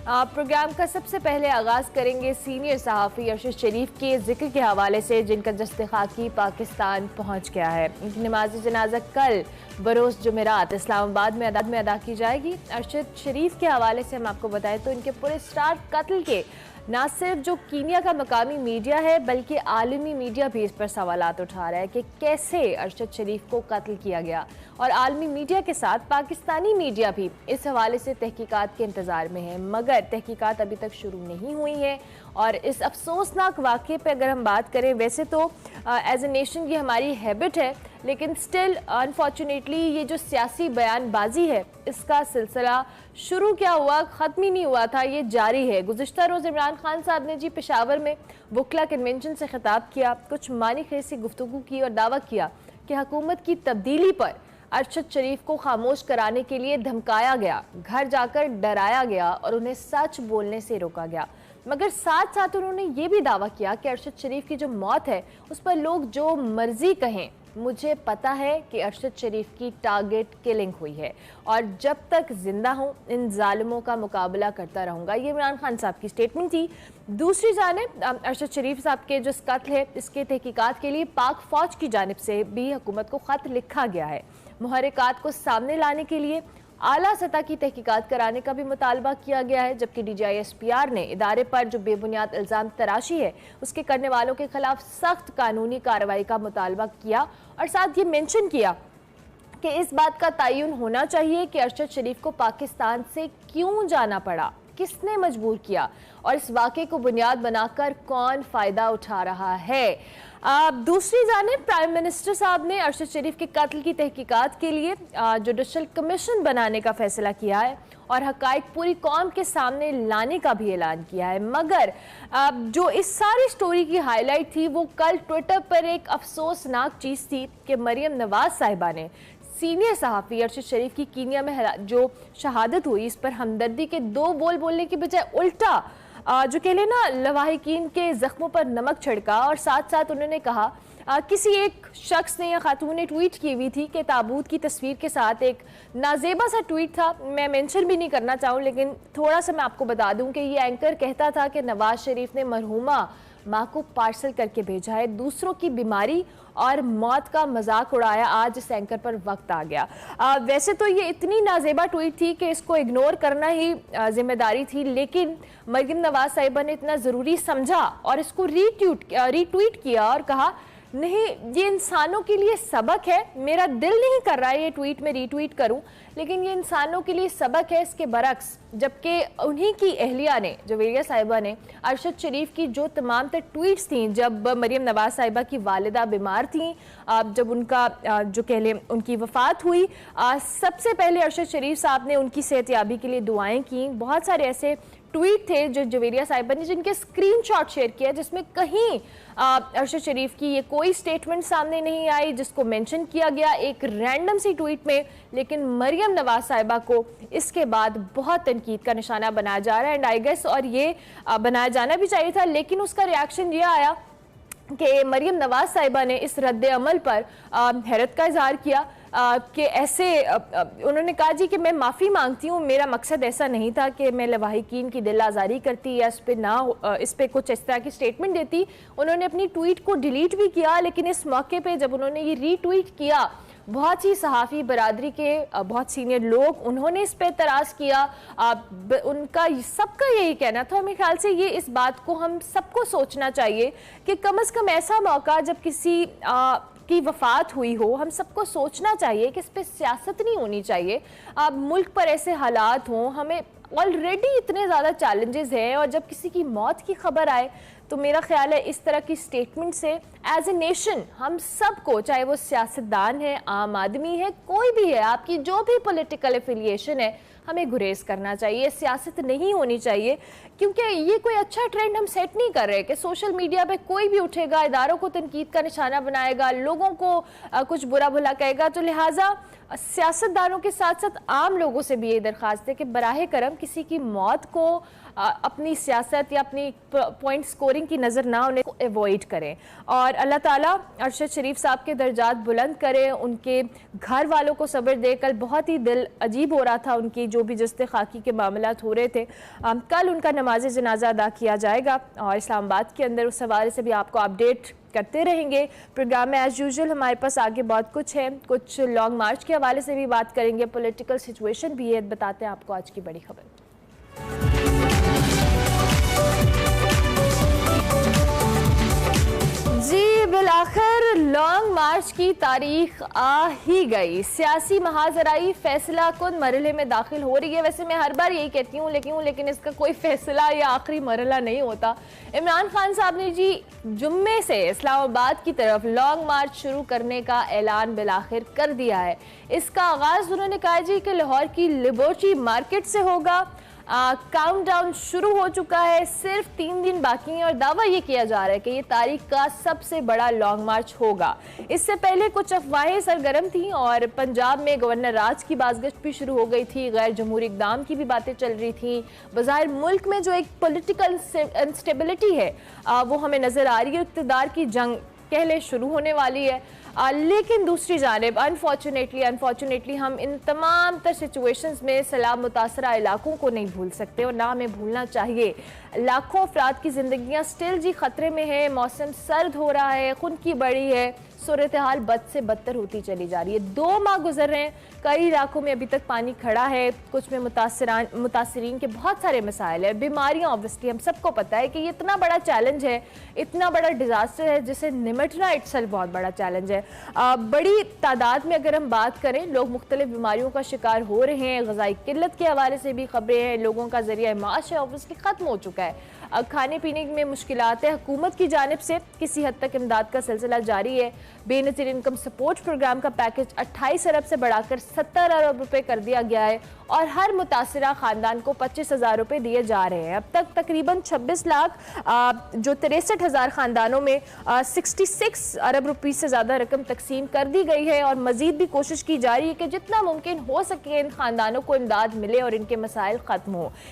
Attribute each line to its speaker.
Speaker 1: Programme का सबसे पहले आगाज करेंगे सीनियर सहाफ़ी अरशद शरीफ के जिक्र के हवाले से, जिनका जस्ते खाकी पाकिस्तान पहुंच गया है। इनकी नमाज जनाजा कल बरोज़ जुमेरात इस्लामाबाद में अदा की जाएगी। अरशद शरीफ के हवाले से हम आपको बताएं तो इनके पूरे स्टार कत्ल के ना सिर्फ जो कीनिया का मकामी मीडिया है बल्कि आलमी मीडिया भी इस पर सवालात उठा रहा है कि कैसे अरशद शरीफ को कत्ल किया गया, और आलमी मीडिया के साथ पाकिस्तानी मीडिया भी इस हवाले से तहकीकात के इंतज़ार में है, मगर तहकीकात अभी तक शुरू नहीं हुई है। और इस अफसोसनाक वाक़े पे अगर हम बात करें, वैसे तो एज ए नेशन ये हमारी हैबिट है, लेकिन स्टिल अनफॉर्चुनेटली ये जो सियासी बयानबाजी है इसका सिलसिला शुरू क्या हुआ, ख़त्म ही नहीं हुआ था, ये जारी है। गुज़िश्ता रोज़ इमरान खान साहब ने जी पेशावर में वकला कन्वेंशन से खिताब किया, कुछ मानी खेसी गुफ्तगू की और दावा किया कि हुकूमत की तब्दीली पर अरशद शरीफ को खामोश कराने के लिए धमकाया गया, घर जाकर डराया गया और उन्हें सच बोलने से रोका गया। मगर साथ साथ उन्होंने ये भी दावा किया कि अरशद शरीफ की जो मौत है उस पर लोग जो मर्जी कहें, मुझे पता है कि अरशद शरीफ की टारगेट किलिंग हुई है और जब तक जिंदा हूँ इन जालिमों का मुकाबला करता रहूँगा। ये इमरान खान साहब की स्टेटमेंट थी। दूसरी जानिब अरशद शरीफ साहब के जो कत्ल है इसके तहकीकात के लिए पाक फौज की जानिब से भी हुकूमत को ख़त लिखा गया है। मुहर्रिकात को सामने लाने के लिए आला सतह की तहकीकात कराने का भी मुतालबा किया गया है, जबकि DGI-SPR ने इदारे पर जो बेबुनियाद इल्ज़ाम तराशी है उसके करने वालों के खिलाफ सख्त कानूनी कार्रवाई का मुतालबा किया और साथ ये मेंशन किया कि इस बात का तयन होना चाहिए कि अरशद शरीफ को पाकिस्तान से क्यों जाना पड़ा, किसने मजबूर किया और इस वाक़े को बुनियाद बनाकर कौन फ़ायदा उठा रहा है। दूसरी जानिब प्राइम मिनिस्टर साहब ने अरशद शरीफ के कत्ल की तहकीकात के लिए जुडिशल कमीशन बनाने का फैसला किया है और हकाइक पूरी कौम के सामने लाने का भी ऐलान किया है। मगर जो इस सारी स्टोरी की हाईलाइट थी वो कल ट्विटर पर एक अफसोसनाक चीज़ थी कि मरियम नवाज साहिबा ने सीनियर सहाफ़ी अरशद शरीफ की कीनिया में जो शहादत हुई इस पर हमदर्दी के दो बोल बोलने की बजाय उल्टा जो कह लेना लवाहिकीन के जख्मों पर नमक छिड़का और साथ साथ उन्होंने कहा किसी एक शख्स ने या खातून ने ट्वीट की हुई थी कि ताबूत की तस्वीर के साथ एक नाजेबा सा ट्वीट था, मैं मेंशन भी नहीं करना चाहूँ लेकिन थोड़ा सा मैं आपको बता दूं कि ये एंकर कहता था कि नवाज शरीफ ने मरहूमा माँ को पार्सल करके भेजा है, दूसरों की बीमारी और मौत का मजाक उड़ाया। आज इस एंकर पर वक्त आ गया। वैसे तो ये इतनी नाजेबा ट्वीट थी कि इसको इग्नोर करना ही जिम्मेदारी थी, लेकिन मरियम नवाज साहिबा ने इतना ज़रूरी समझा और इसको रीट्वीट किया और कहा नहीं, ये इंसानों के लिए सबक है। मेरा दिल नहीं कर रहा है ये ट्वीट में रीट्वीट करूं, लेकिन ये इंसानों के लिए सबक है। इसके बरक्स जबकि उन्हीं की अहलिया ने, जवेरिया साहिबा ने अरशद शरीफ की जो तमाम तर ट्वीट्स थी जब मरियम नवाज साहिबा की वालिदा बीमार थी, जब उनका जो कह लें उनकी वफ़ात हुई, सबसे पहले अरशद शरीफ साहब ने उनकी सेहतयाबी के लिए दुआएं की। बहुत सारे ऐसे ट्वीट थे जो जवेरिया साहिबा ने जिनके स्क्रीनशॉट शेयर किया जिसमें कहीं अरशद शरीफ की ये कोई स्टेटमेंट सामने नहीं आई जिसको मेंशन किया गया एक रैंडम सी ट्वीट में, लेकिन मरियम नवाज साहिबा को इसके बाद बहुत तनकीद का निशाना बनाया जा रहा है एंड आई गेस और ये बनाया जाना भी चाहिए था, लेकिन उसका रिएक्शन ये आया कि मरियम नवाज साहिबा ने इस रद्द अमल पर हैरत का इजहार किया कि ऐसे उन्होंने कहा जी कि मैं माफ़ी मांगती हूँ, मेरा मकसद ऐसा नहीं था कि मैं लवाहिकीन की दिल आज़ारी करती या इस पे कुछ इस तरह की स्टेटमेंट देती। उन्होंने अपनी ट्वीट को डिलीट भी किया, लेकिन इस मौके पे जब उन्होंने ये रीट्वीट किया बहुत सी सहाफ़ी बरादरी के बहुत सीनियर लोग उन्होंने इस पर एतराज़ किया। उनका सबका यही कहना था, मेरे ख्याल से ये इस बात को हम सबको सोचना चाहिए कि कम से कम ऐसा मौका जब किसी की वफ़ात हुई हो, हम सबको सोचना चाहिए कि इस पर सियासत नहीं होनी चाहिए। मुल्क पर ऐसे हालात हों, हमें ऑलरेडी इतने ज़्यादा चैलेंजेस हैं और जब किसी की मौत की खबर आए तो मेरा ख्याल है इस तरह की स्टेटमेंट से एज ए नेशन हम सबको, चाहे वो सियासतदान है, आम आदमी है, कोई भी है, आपकी जो भी पॉलिटिकल एफिलिएशन है, हमें गुरेज करना चाहिए। सियासत नहीं होनी चाहिए क्योंकि ये कोई अच्छा ट्रेंड हम सेट नहीं कर रहे कि सोशल मीडिया पे कोई भी उठेगा, इदारों को तनकीद का निशाना बनाएगा, लोगों को कुछ बुरा भला कहेगा। तो लिहाजा सियासतदानों के साथ साथ आम लोगों से भी ये दरख्वास्त है कि बराह करम किसी की मौत को अपनी सियासत या अपनी पॉइंट स्कोरिंग करें कि नज़र ना उन्हें एवॉइड करें और अल्लाह ताला अरशद शरीफ साहब के दर्जात बुलंद करें, उनके घर वालों को सब्र दे। कल बहुत ही दिल अजीब हो रहा था, उनकी जो भी जस्ते खाकी के मामलात हो रहे थे। कल उनका नमाज जनाजा अदा किया जाएगा और इस्लामाबाद के अंदर उस हवाले से भी आपको अपडेट करते रहेंगे। प्रोग्राम में एज यूजुअल हमारे पास आगे बहुत कुछ है, कुछ लॉन्ग मार्च के हवाले से भी बात करेंगे, पॉलिटिकल सिचुएशन भी है। बताते हैं आपको आज की बड़ी खबर। जी बिलाखिर लॉन्ग मार्च की तारीख आ ही गई, सियासी महाजराई फैसला कुन मरहले में दाखिल हो रही है। वैसे मैं हर बार यही कहती हूँ लेकिन इसका कोई फैसला या आखिरी मरहला नहीं होता। इमरान खान साहब ने जी जुम्मे से इस्लामाबाद की तरफ लॉन्ग मार्च शुरू करने का ऐलान बिलाखिर कर दिया है। इसका आगाज उन्होंने कहा जी कि लाहौर की लिबर्टी मार्केट से होगा। काउंटडाउन शुरू हो चुका है, सिर्फ 3 दिन बाकी हैं और दावा ये किया जा रहा है कि ये तारीख का सबसे बड़ा लॉन्ग मार्च होगा। इससे पहले कुछ अफवाहें सरगर्म थी और पंजाब में गवर्नर राज की बाज़गश्त भी शुरू हो गई थी, गैर जमहूरी इक़दाम की भी बातें चल रही थी। बज़ाहिर मुल्क में जो एक पॉलिटिकल इंस्टेबिलिटी है वो हमें नज़र आ रही है, इक़्तिदार की जंग कहले शुरू होने वाली है। लेकिन दूसरी जानिब अनफॉर्चुनेटली हम इन तमाम तर सिचुएशंस में सैलाब मुतासरा इलाकों को नहीं भूल सकते और ना हमें भूलना चाहिए। लाखों अफराद की जिंदगियां स्टिल जी खतरे में है, मौसम सर्द हो रहा है, खून की बढ़ी है, सूरत हाल बद से बदतर होती चली जा रही है। 2 माह गुजर रहे हैं, कई इलाकों में अभी तक पानी खड़ा है, कुछ में मुतासरीन के बहुत सारे मसाइल है, बीमारियां। ऑब्वियसली हम सबको पता है कि ये इतना बड़ा चैलेंज है, इतना बड़ा डिजास्टर है जिसे निमटना इट्सेल्फ बहुत बड़ा चैलेंज है। बड़ी तादाद में अगर हम बात करें, लोग मुख्तलिफ बीमारियों का शिकार हो रहे हैं। ग़िज़ाई किल्लत के हवाले से भी खबरें हैं, लोगों का जरिया माश है ऑब्वियसली ख़त्म हो चुका है। खाने पीने में मुश्किलात है, हुकूमत की जानिब से किसी हद तक इमदाद का सिलसिला जारी है। बेनज़ीर इनकम सपोर्ट प्रोग्राम का पैकेज 28 अरब से बढ़ाकर 70 अरब रुपए कर दिया गया है और हर मुतासरा खानदान को 25,000 रुपए दिए जा रहे हैं। अब तक तकरीबन 26 लाख जो 63,000 खानदानों में 66 अरब रुपये से ज़्यादा रकम तकसीम कर दी गई है और मज़ीद भी कोशिश की जा रही है कि जितना मुमकिन हो सके इन खानदानों को इमदाद मिले और इनके मसाइल ख़त्म हो।